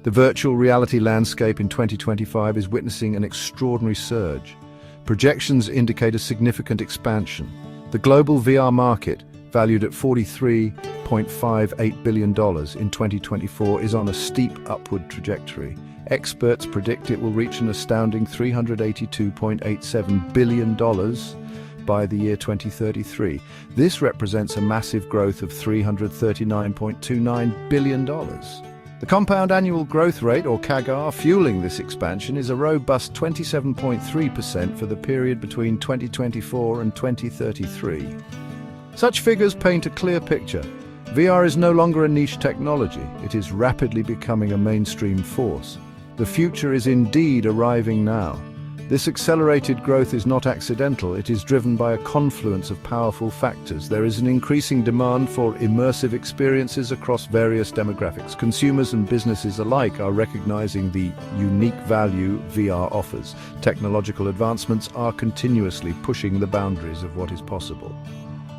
The virtual reality landscape in 2025 is witnessing an extraordinary surge. Projections indicate a significant expansion. The global VR market, valued at $43.58 billion in 2024, is on a steep upward trajectory. Experts predict it will reach an astounding $382.87 billion by the year 2033. This represents a massive growth of $339.29 billion. The compound annual growth rate, or CAGR, fueling this expansion is a robust 27.3% for the period between 2024 and 2033. Such figures paint a clear picture. VR is no longer a niche technology. It is rapidly becoming a mainstream force. The future is indeed arriving now. This accelerated growth is not accidental. It is driven by a confluence of powerful factors. There is an increasing demand for immersive experiences across various demographics. Consumers and businesses alike are recognizing the unique value VR offers. Technological advancements are continuously pushing the boundaries of what is possible.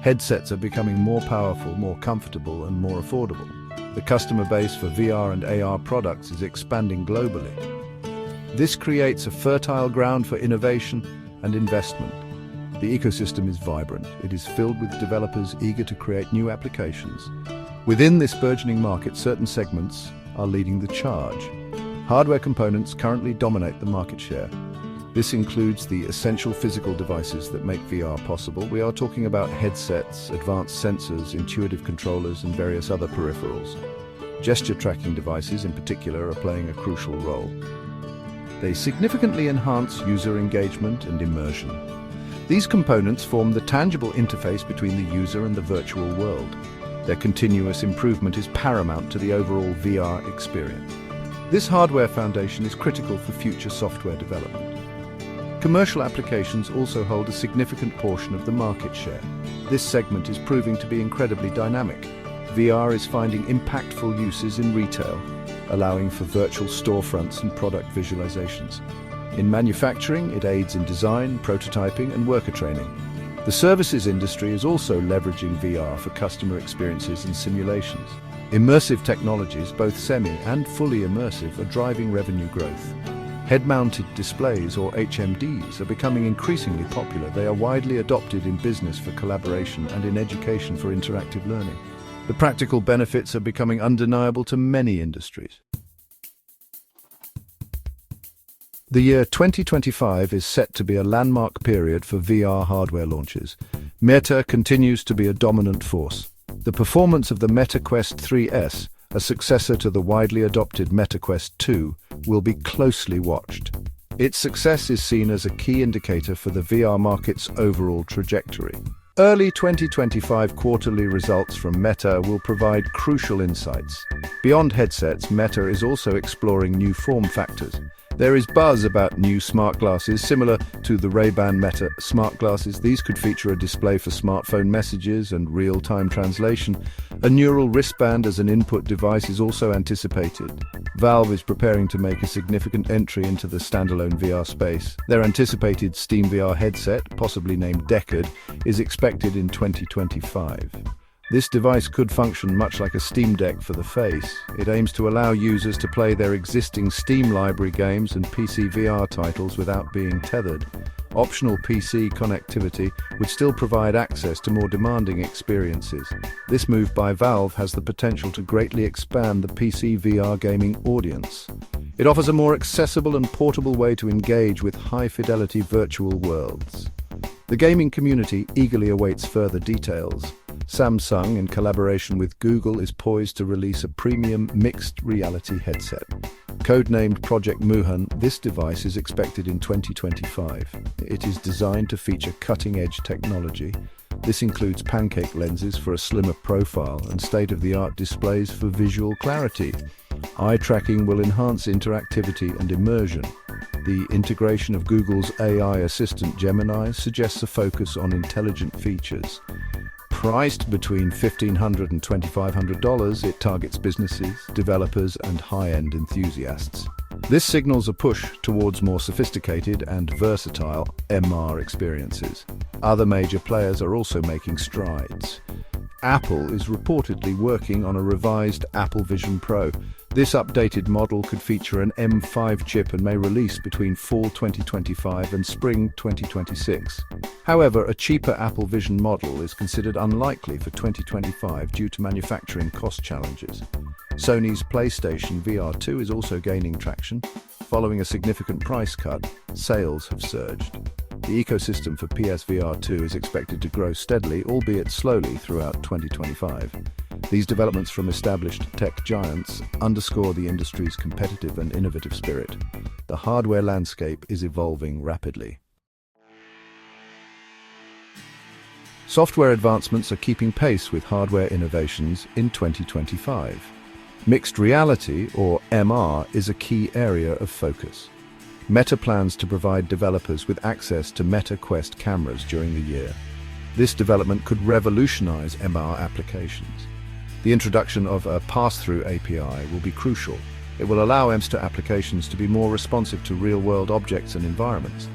Headsets are becoming more powerful, more comfortable, and more affordable. The customer base for VR and AR products is expanding globally. This creates a fertile ground for innovation and investment. The ecosystem is vibrant. It is filled with developers eager to create new applications. Within this burgeoning market, certain segments are leading the charge. Hardware components currently dominate the market share. This includes the essential physical devices that make VR possible. We are talking about headsets, advanced sensors, intuitive controllers, and various other peripherals. Gesture tracking devices, in particular, are playing a crucial role. They significantly enhance user engagement and immersion. These components form the tangible interface between the user and the virtual world. Their continuous improvement is paramount to the overall VR experience. This hardware foundation is critical for future software development. Commercial applications also hold a significant portion of the market share. This segment is proving to be incredibly dynamic. VR is finding impactful uses in retail, allowing for virtual storefronts and product visualizations. In manufacturing, it aids in design, prototyping, and worker training. The services industry is also leveraging VR for customer experiences and simulations. Immersive technologies, both semi and fully immersive, are driving revenue growth. Head-mounted displays, or HMDs, are becoming increasingly popular. They are widely adopted in business for collaboration and in education for interactive learning. The practical benefits are becoming undeniable to many industries. The year 2025 is set to be a landmark period for VR hardware launches. Meta continues to be a dominant force. The performance of the Meta Quest 3S, a successor to the widely adopted Meta Quest 2, will be closely watched. Its success is seen as a key indicator for the VR market's overall trajectory. Early 2025 quarterly results from Meta will provide crucial insights. Beyond headsets, Meta is also exploring new form factors. There is buzz about new smart glasses similar to the Ray-Ban Meta smart glasses. These could feature a display for smartphone messages and real-time translation. A neural wristband as an input device is also anticipated. Valve is preparing to make a significant entry into the standalone VR space. Their anticipated Steam VR headset, possibly named Decade, is expected in 2025. This device could function much like a Steam Deck for the face. It aims to allow users to play their existing Steam library games and PC VR titles without being tethered. Optional PC connectivity would still provide access to more demanding experiences. This move by Valve has the potential to greatly expand the PC VR gaming audience. It offers a more accessible and portable way to engage with high-fidelity virtual worlds. The gaming community eagerly awaits further details. Samsung, in collaboration with Google, is poised to release a premium mixed reality headset. Codenamed Project Muhan, this device is expected in 2025. It is designed to feature cutting-edge technology. This includes pancake lenses for a slimmer profile and state-of-the-art displays for visual clarity. Eye tracking will enhance interactivity and immersion. The integration of Google's AI assistant Gemini suggests a focus on intelligent features. Priced between $1,500 and $2,500, it targets businesses, developers, and high-end enthusiasts. This signals a push towards more sophisticated and versatile MR experiences. Other major players are also making strides. Apple is reportedly working on a revised Apple Vision Pro. This updated model could feature an M5 chip and may release between fall 2025 and spring 2026. However, a cheaper Apple Vision model is considered unlikely for 2025 due to manufacturing cost challenges. Sony's PlayStation VR2 is also gaining traction. Following a significant price cut, sales have surged. The ecosystem for PSVR 2 is expected to grow steadily, albeit slowly, throughout 2025. These developments from established tech giants underscore the industry's competitive and innovative spirit. The hardware landscape is evolving rapidly. Software advancements are keeping pace with hardware innovations in 2025. Mixed reality, or MR, is a key area of focus. Meta plans to provide developers with access to Meta Quest cameras during the year. This development could revolutionize MR applications. The introduction of a pass-through API will be crucial. It will allow MSTA applications to be more responsive to real-world objects and environments.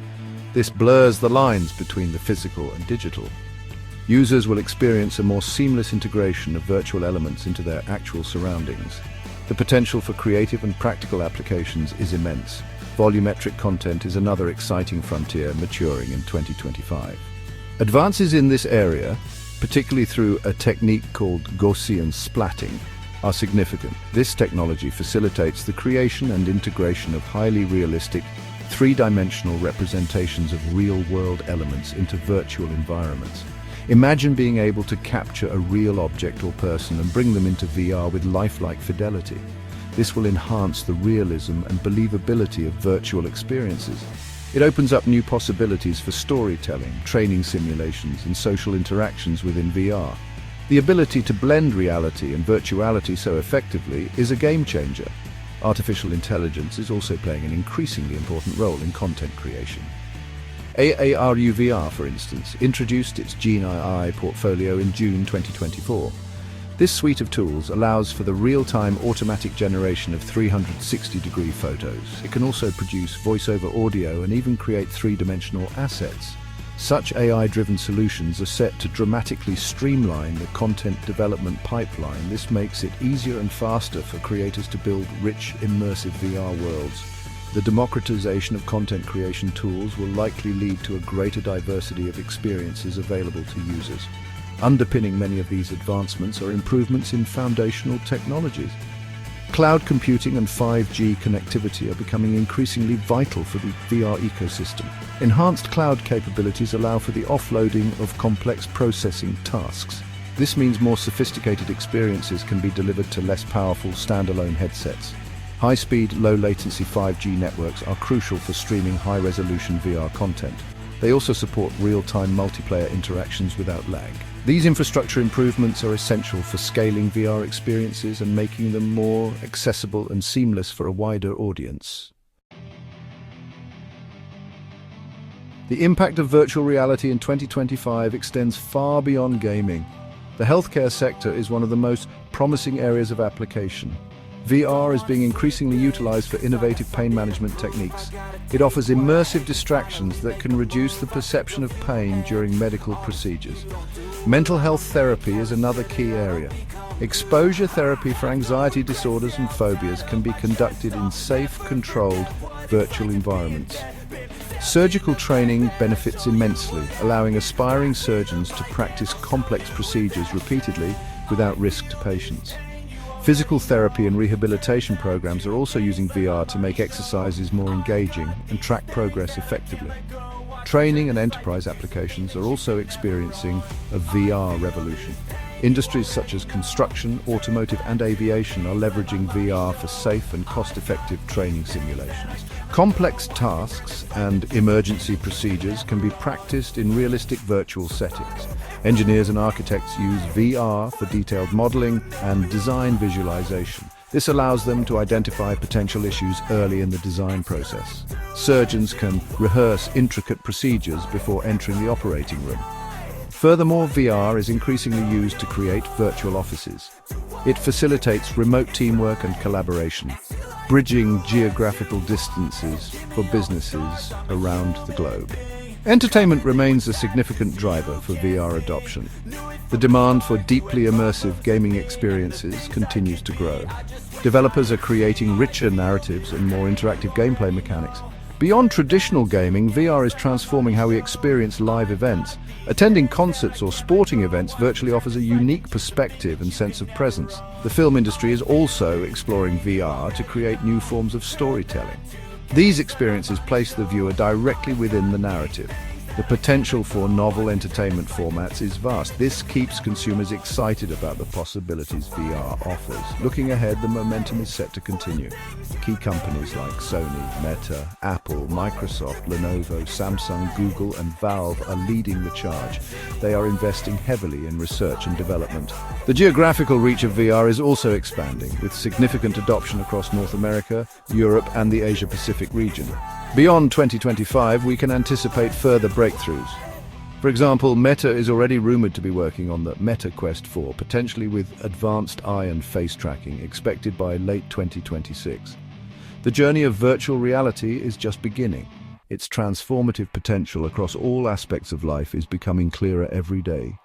This blurs the lines between the physical and digital. Users will experience a more seamless integration of virtual elements into their actual surroundings. The potential for creative and practical applications is immense. Volumetric content is another exciting frontier maturing in 2025. Advances in this area, particularly through a technique called Gaussian splatting, are significant. This technology facilitates the creation and integration of highly realistic, three-dimensional representations of real-world elements into virtual environments. Imagine being able to capture a real object or person and bring them into VR with lifelike fidelity. This will enhance the realism and believability of virtual experiences. It opens up new possibilities for storytelling, training simulations, and social interactions within VR. The ability to blend reality and virtuality so effectively is a game changer. Artificial intelligence is also playing an increasingly important role in content creation. AARU VR, for instance, introduced its GeneAI portfolio in June 2024. This suite of tools allows for the real-time automatic generation of 360-degree photos. It can also produce voice-over audio and even create three-dimensional assets. Such AI-driven solutions are set to dramatically streamline the content development pipeline. This makes it easier and faster for creators to build rich, immersive VR worlds. The democratization of content creation tools will likely lead to a greater diversity of experiences available to users. Underpinning many of these advancements are improvements in foundational technologies. Cloud computing and 5G connectivity are becoming increasingly vital for the VR ecosystem. Enhanced cloud capabilities allow for the offloading of complex processing tasks. This means more sophisticated experiences can be delivered to less powerful standalone headsets. High-speed, low-latency 5G networks are crucial for streaming high-resolution VR content. They also support real-time multiplayer interactions without lag. These infrastructure improvements are essential for scaling VR experiences and making them more accessible and seamless for a wider audience. The impact of virtual reality in 2025 extends far beyond gaming. The healthcare sector is one of the most promising areas of application. VR is being increasingly utilized for innovative pain management techniques. It offers immersive distractions that can reduce the perception of pain during medical procedures. Mental health therapy is another key area. Exposure therapy for anxiety disorders and phobias can be conducted in safe, controlled, virtual environments. Surgical training benefits immensely, allowing aspiring surgeons to practice complex procedures repeatedly without risk to patients. Physical therapy and rehabilitation programs are also using VR to make exercises more engaging and track progress effectively. Training and enterprise applications are also experiencing a VR revolution. Industries such as construction, automotive, and aviation are leveraging VR for safe and cost-effective training simulations. Complex tasks and emergency procedures can be practiced in realistic virtual settings. Engineers and architects use VR for detailed modeling and design visualization. This allows them to identify potential issues early in the design process. Surgeons can rehearse intricate procedures before entering the operating room. Furthermore, VR is increasingly used to create virtual offices. It facilitates remote teamwork and collaboration, bridging geographical distances for businesses around the globe. Entertainment remains a significant driver for VR adoption. The demand for deeply immersive gaming experiences continues to grow. Developers are creating richer narratives and more interactive gameplay mechanics. Beyond traditional gaming, VR is transforming how we experience live events. Attending concerts or sporting events virtually offers a unique perspective and sense of presence. The film industry is also exploring VR to create new forms of storytelling. These experiences place the viewer directly within the narrative. The potential for novel entertainment formats is vast. This keeps consumers excited about the possibilities VR offers. Looking ahead, the momentum is set to continue. Key companies like Sony, Meta, Apple, Microsoft, Lenovo, Samsung, Google, and Valve are leading the charge. They are investing heavily in research and development. The geographical reach of VR is also expanding, with significant adoption across North America, Europe, and the Asia-Pacific region. Beyond 2025, we can anticipate further breakthroughs. For example, Meta is already rumored to be working on the Meta Quest 4, potentially with advanced eye and face tracking, expected by late 2026. The journey of virtual reality is just beginning. Its transformative potential across all aspects of life is becoming clearer every day.